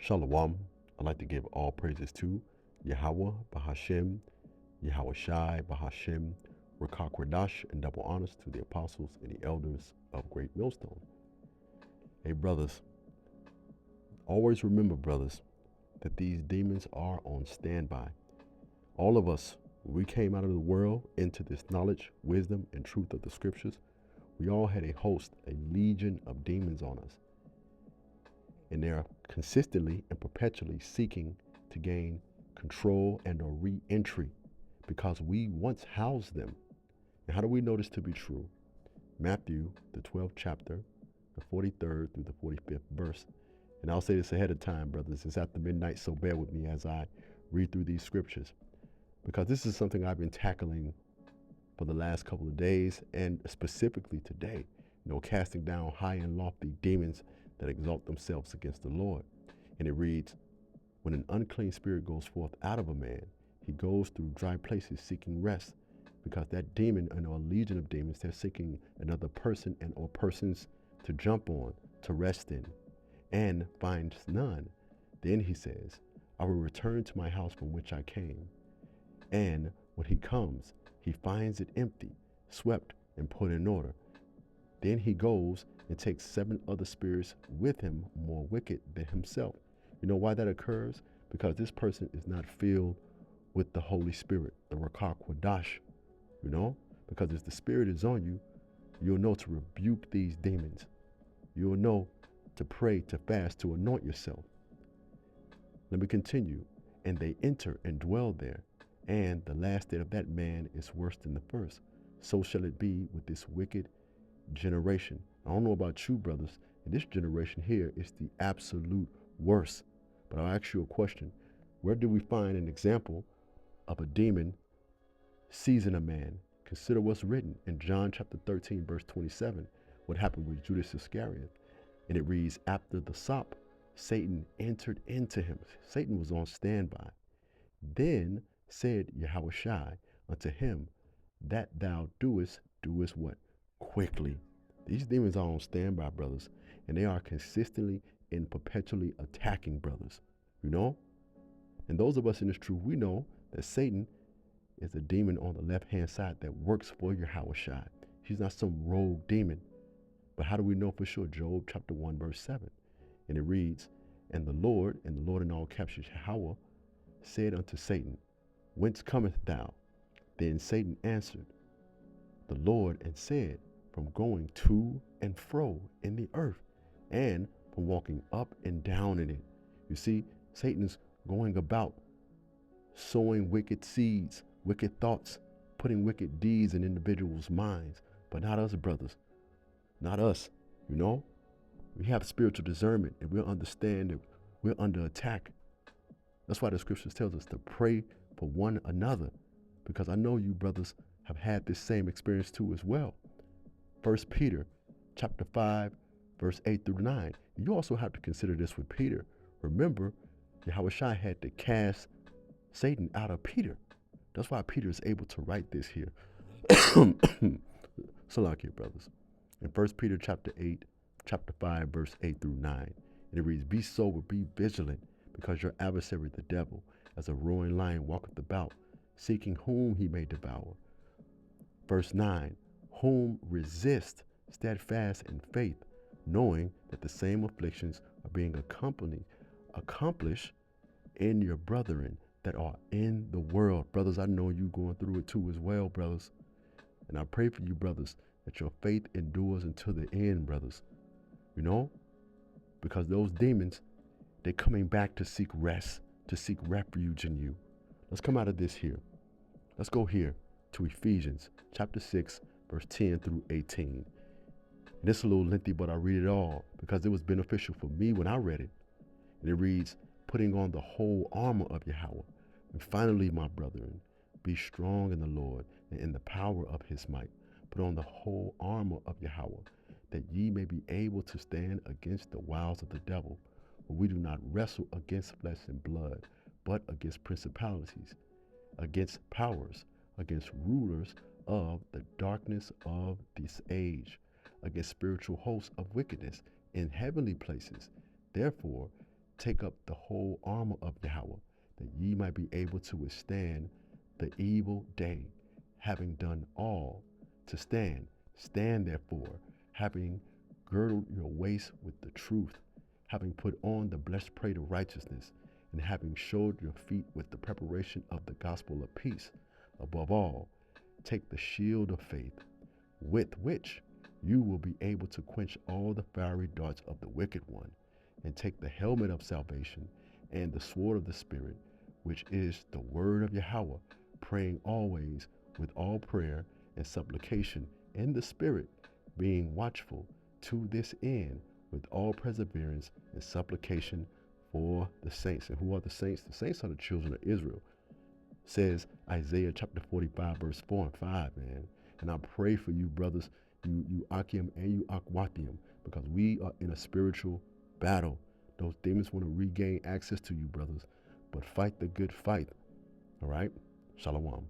Shalom. I'd like to give all praises to Yahweh, Bahashem, Yahweh Shai, Bahashem, Rakakwadash, and double honors to the apostles and the elders of Great Millstone. Hey, brothers, always remember, brothers, that these demons are on standby. All of us, when we came out of the world into this knowledge, wisdom, and truth of the scriptures, we all had a host, a legion of demons on us. And they are consistently and perpetually seeking to gain control and a re-entry because we once housed them. And how do we know this to be true? Matthew, the 12th chapter, the 43rd through the 45th verse. And I'll say this ahead of time, brothers. It's after midnight, so bear with me as I read through these scriptures, because this is something I've been tackling for the last couple of days, and specifically today, casting down high and lofty demons that exalt themselves against the Lord. And it reads, when an unclean spirit goes forth out of a man, he goes through dry places seeking rest, because that demon and a legion of demons, they're seeking another person and or persons to jump on, to rest in, and finds none. Then he says, I will return to my house from which I came. And when he comes, he finds it empty, swept, and put in order. Then he goes and takes 7 other spirits with him more wicked than himself. You know why that occurs? Because this person is not filled with the Holy Spirit, the Rakah Kwadash. Because if the Spirit is on you, you'll know to rebuke these demons. You'll know to pray, to fast, to anoint yourself. Let me continue. And they enter and dwell there. And the last day of that man is worse than the first. So shall it be with this wicked generation. I don't know about you, brothers. And this generation here is the absolute worst. But I'll ask you a question. Where do we find an example of a demon seizing a man? Consider what's written in John chapter 13, verse 27, what happened with Judas Iscariot. And it reads, after the sop, Satan entered into him. Satan was on standby. Then said Yahweh Shai unto him, that thou doest what? Quickly. These demons are on standby, brothers, and they are consistently and perpetually attacking brothers, And those of us in this truth, we know that Satan is a demon on the left-hand side that works for Yahweh Shai. He's not some rogue demon. But how do we know for sure? Job chapter 1, verse 7. And it reads, and the Lord in all caps Yahweh, said unto Satan, whence cometh thou? Then Satan answered the Lord and said, from going to and fro in the earth, and from walking up and down in it. You see, Satan's going about sowing wicked seeds, wicked thoughts, putting wicked deeds in individuals' minds, but not us, brothers. Not us, We have spiritual discernment, and we'll understand that we're under attack. That's why the scriptures tells us to pray for one another, because I know you brothers have had this same experience too as well. 1 Peter chapter 5, verse 8 through 9. You also have to consider this with Peter. Remember, Yahweh Shai had to cast Satan out of Peter. That's why Peter is able to write this here. Salakia, brothers. In 1 Peter chapter 5, verse 8 through 9. And it reads, be sober, be vigilant, because your adversary, the devil, as a roaring lion, walketh about, seeking whom he may devour. Verse 9, whom resist steadfast in faith, knowing that the same afflictions are being accomplished in your brethren that are in the world. Brothers, I know you going through it too as well, brothers. And I pray for you, brothers, that your faith endures until the end, brothers. Because those demons, they're coming back to seek rest, to seek refuge in you. Let's come out of this here. Let's go here to Ephesians chapter 6, verse 10 through 18. And it's a little lengthy, but I read it all because it was beneficial for me when I read it. And it reads, putting on the whole armor of Yahweh. And finally, my brethren, be strong in the Lord and in the power of his might. Put on the whole armor of Yahweh, that ye may be able to stand against the wiles of the devil. For we do not wrestle against flesh and blood, but against principalities, against powers, against rulers of the darkness of this age, against spiritual hosts of wickedness in heavenly places. Therefore, Take up the whole armor of Yahweh, that ye might be able to withstand the evil day, having done all to stand. Stand therefore, having girdled your waist with the truth, having put on the breastplate of righteousness, and having shod your feet with the preparation of the gospel of peace. Above all, take the shield of faith, with which you will be able to quench all the fiery darts of the wicked one, and take the helmet of salvation and the sword of the Spirit, which is the word of Yahweh, praying always with all prayer and supplication in the Spirit, being watchful to this end with all perseverance and supplication for the saints. And who are the saints? The saints are the children of Israel. Says Isaiah chapter 45, verse 4 and 5, man. And I pray for you, brothers, you Akim and you Akwathium, because we are in a spiritual battle. Those demons want to regain access to you, brothers. But fight the good fight. All right? Shalom.